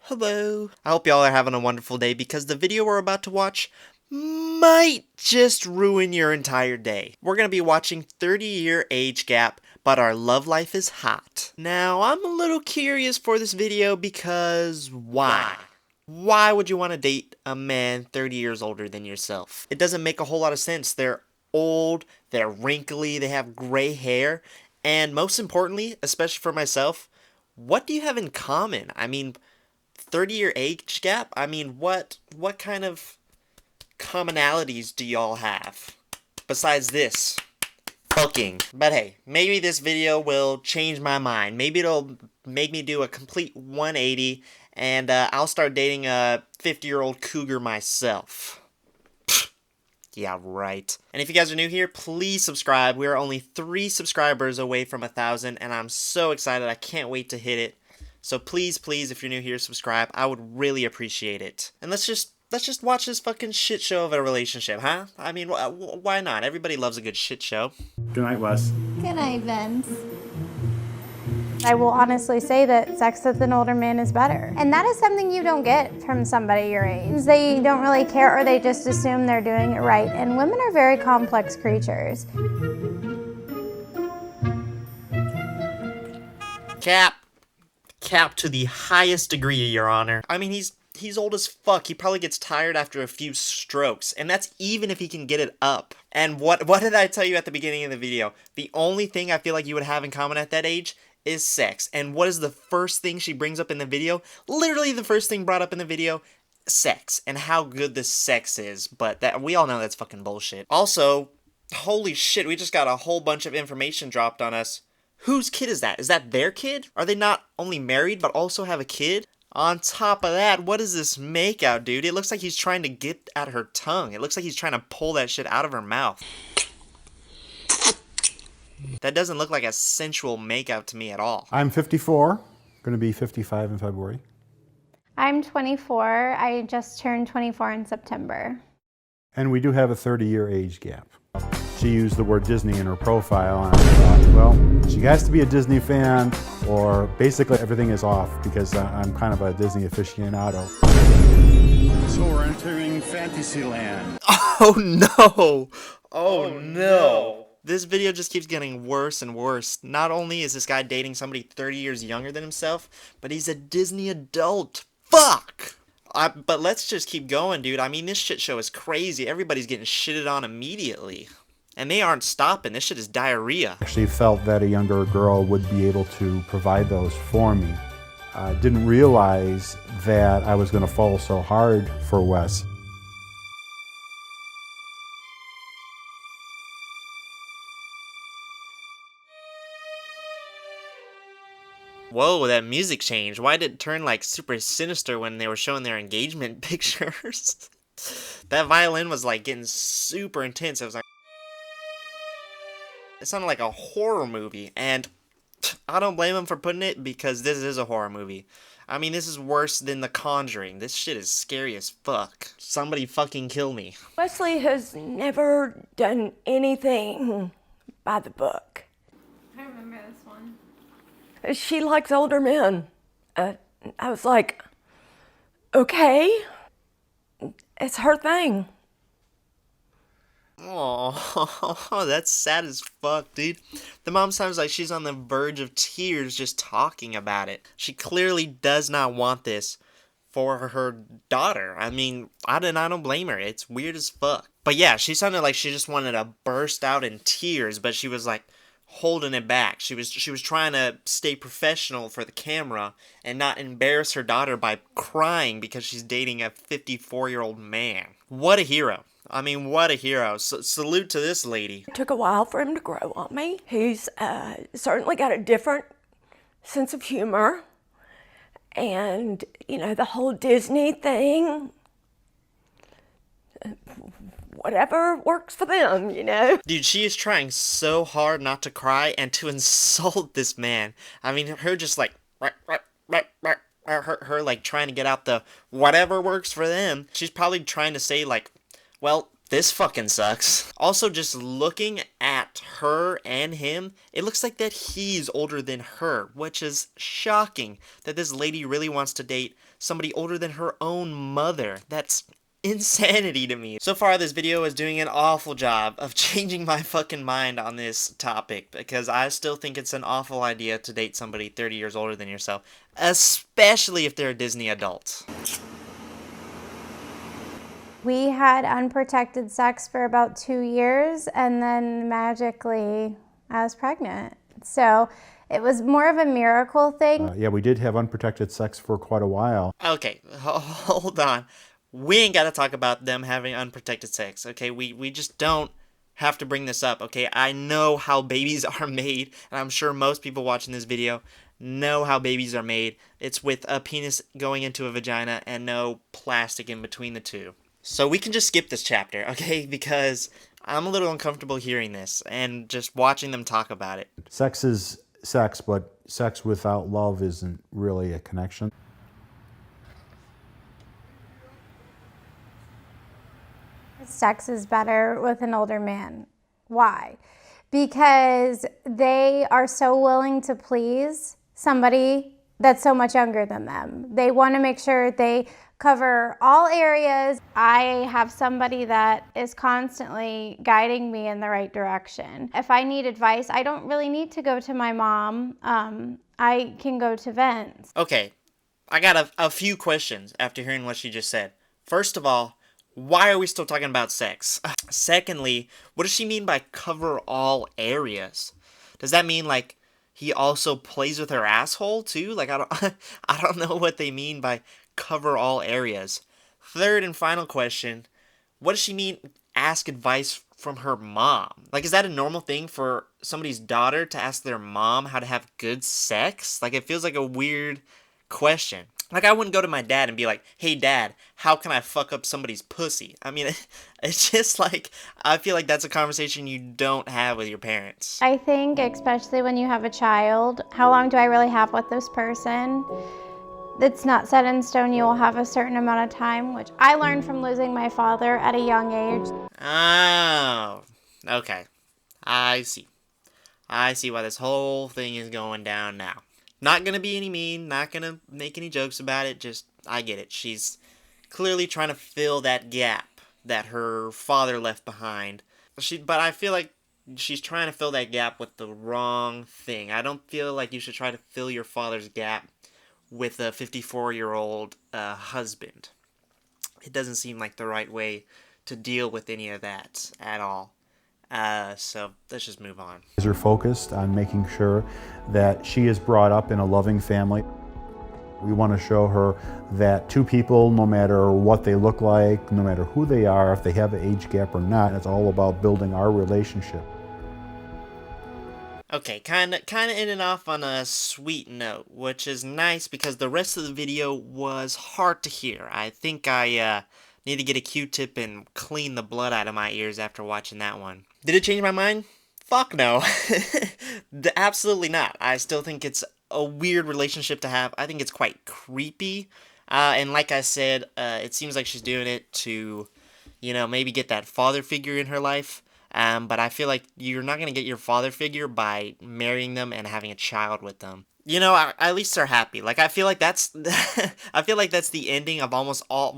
Hello. I hope y'all are having a wonderful day because the video we're about to watch might just ruin your entire day. We're going to be watching 30-year age gap, but our love life is hot. Now, I'm a little curious for this video because why? Why would you want to date a man 30 years older than yourself? It doesn't make a whole lot of sense. They're old, they're wrinkly, they have gray hair, and most importantly, especially for myself, what do you have in common? I mean, 30-year age gap? I mean, what kind of commonalities do y'all have? Besides this, fucking. But hey, maybe this video will change my mind. Maybe it'll make me do a complete 180 and I'll start dating a 50-year-old cougar myself. Yeah, right. And if you guys are new here, please subscribe. We are only 3 subscribers away from 1,000 and I'm so excited. I can't wait to hit it. So please, if you're new here, subscribe. I would really appreciate it. And let's just watch this fucking shit show of a relationship, huh? I mean, why not? Everybody loves a good shit show. Good night, Wes. Good night, Vince. I will honestly say that sex with an older man is better. And that is something you don't get from somebody your age. They don't really care or they just assume they're doing it right. And women are very complex creatures. Cap to the highest degree, Your Honor. I mean, he's old as fuck. He probably gets tired after a few strokes, and that's even if he can get it up. And what did I tell you at the beginning of the video? The only thing I feel like you would have in common at that age is sex. And what is the first thing she brings up in the video? Literally the first thing brought up in the video, sex, and how good the sex is. But that we all know that's fucking bullshit. Also, holy shit, we just got a whole bunch of information dropped on us. Whose kid is that? Is that their kid? Are they not only married, but also have a kid? On top of that, what is this makeout, dude? It looks like he's trying to get at her tongue. It looks like he's trying to pull that shit out of her mouth. That doesn't look like a sensual makeout to me at all. I'm 54, going to be 55 in February. I'm 24. I just turned 24 in September. And we do have a 30-year age gap. She used the word Disney in her profile, and I thought, well, she has to be a Disney fan, or basically everything is off because I'm kind of a Disney aficionado. So we're entering Fantasyland. Oh no! Oh no! This video just keeps getting worse and worse. Not only is this guy dating somebody 30 years younger than himself, but he's a Disney adult. Fuck! But let's just keep going, dude. I mean, this shit show is crazy. Everybody's getting shitted on immediately. And they aren't stopping. This shit is diarrhea. I actually felt that a younger girl would be able to provide those for me. I didn't realize that I was going to fall so hard for Wes. Whoa, that music changed. Why did it turn like super sinister when they were showing their engagement pictures? That violin was like getting super intense. It was like, it sounded like a horror movie, and I don't blame him for putting it because this is a horror movie. I mean, this is worse than The Conjuring. This shit is scary as fuck. Somebody fucking kill me. Wesley has never done anything by the book. I remember this one. She likes older men. I was like, okay, it's her thing. Oh, that's sad as fuck, dude. The mom sounds like she's on the verge of tears just talking about it. She clearly does not want this for her daughter. I mean, I don't blame her. It's weird as fuck. But yeah, she sounded like she just wanted to burst out in tears, but she was like holding it back. She was trying to stay professional for the camera and not embarrass her daughter by crying because she's dating a 54-year-old man. What a hero. I mean, what a hero. Salute to this lady. It took a while for him to grow on me. He's certainly got a different sense of humor. And, you know, the whole Disney thing, whatever works for them, you know? Dude, she is trying so hard not to cry and to insult this man. I mean, her just like, her like trying to get out the whatever works for them. She's probably trying to say like, well, this fucking sucks. Also, just looking at her and him, it looks like that he's older than her, which is shocking that this lady really wants to date somebody older than her own mother. That's insanity to me. So far, this video is doing an awful job of changing my fucking mind on this topic, because I still think it's an awful idea to date somebody 30 years older than yourself, especially if they're a Disney adult. We had unprotected sex for about 2 years, and then magically I was pregnant. So it was more of a miracle thing. Yeah, we did have unprotected sex for quite a while. Okay, hold on. We ain't gotta talk about them having unprotected sex, okay? We just don't have to bring this up, okay? I know how babies are made, and I'm sure most people watching this video know how babies are made. It's with a penis going into a vagina and no plastic in between the two. So we can just skip this chapter, okay? Because I'm a little uncomfortable hearing this and just watching them talk about it. Sex is sex, but sex without love isn't really a connection. Sex is better with an older man. Why? Because they are so willing to please somebody that's so much younger than them. They want to make sure they cover all areas. I have somebody that is constantly guiding me in the right direction. If I need advice, I don't really need to go to my mom. I can go to Vince. Okay, I got a few questions after hearing what she just said. First of all, why are we still talking about sex? Secondly, what does she mean by cover all areas? Does that mean like he also plays with her asshole too? Like I don't know what they mean by cover all areas. Third and final question, what does she mean ask advice from her mom? Like, is that a normal thing for somebody's daughter to ask their mom how to have good sex? Like, it feels like a weird question. Like, I wouldn't go to my dad and be like, hey dad, how can I fuck up somebody's pussy? I mean, it's just like, I feel like that's a conversation you don't have with your parents. I think, especially when you have a child, how long do I really have with this person? It's not set in stone. You will have a certain amount of time, which I learned from losing my father at a young age. Oh, okay. I see. I see why this whole thing is going down now. Not gonna be any mean, not gonna make any jokes about it, just, I get it. She's clearly trying to fill that gap that her father left behind. But I feel like she's trying to fill that gap with the wrong thing. I don't feel like you should try to fill your father's gap with a 54-year-old husband. It doesn't seem like the right way to deal with any of that at all. So let's just move on. Are focused on making sure that she is brought up in a loving family. We want to show her that two people, no matter what they look like, no matter who they are, if they have an age gap or not, it's all about building our relationship. Okay, kinda ending off on a sweet note, which is nice because the rest of the video was hard to hear. I think I need to get a Q-tip and clean the blood out of my ears after watching that one. Did it change my mind? Fuck no. Absolutely not. I still think it's a weird relationship to have. I think it's quite creepy. And like I said, it seems like she's doing it to, you know, maybe get that father figure in her life. But I feel like you're not going to get your father figure by marrying them and having a child with them. You know, at least they're happy. Like, I feel like that's, I feel like that's the ending of almost all,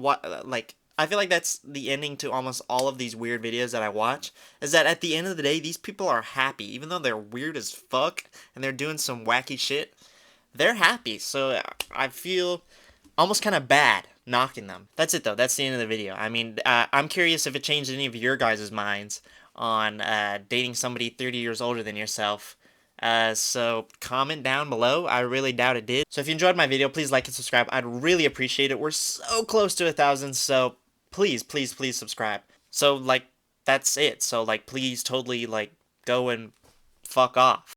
I feel like that's the ending to almost all of these weird videos that I watch, is that at the end of the day, these people are happy. Even though they're weird as fuck, and they're doing some wacky shit, they're happy. So, I feel almost kind of bad knocking them. That's it, though. That's the end of the video. I mean, I'm curious if it changed any of your guys' minds on dating somebody 30 years older than yourself. So comment down below. I really doubt it did. So if you enjoyed my video, please like and subscribe. I'd really appreciate it. We're so close to 1,000, so please, please, please subscribe. So, like, that's it. So, like, please totally, like, go and fuck off.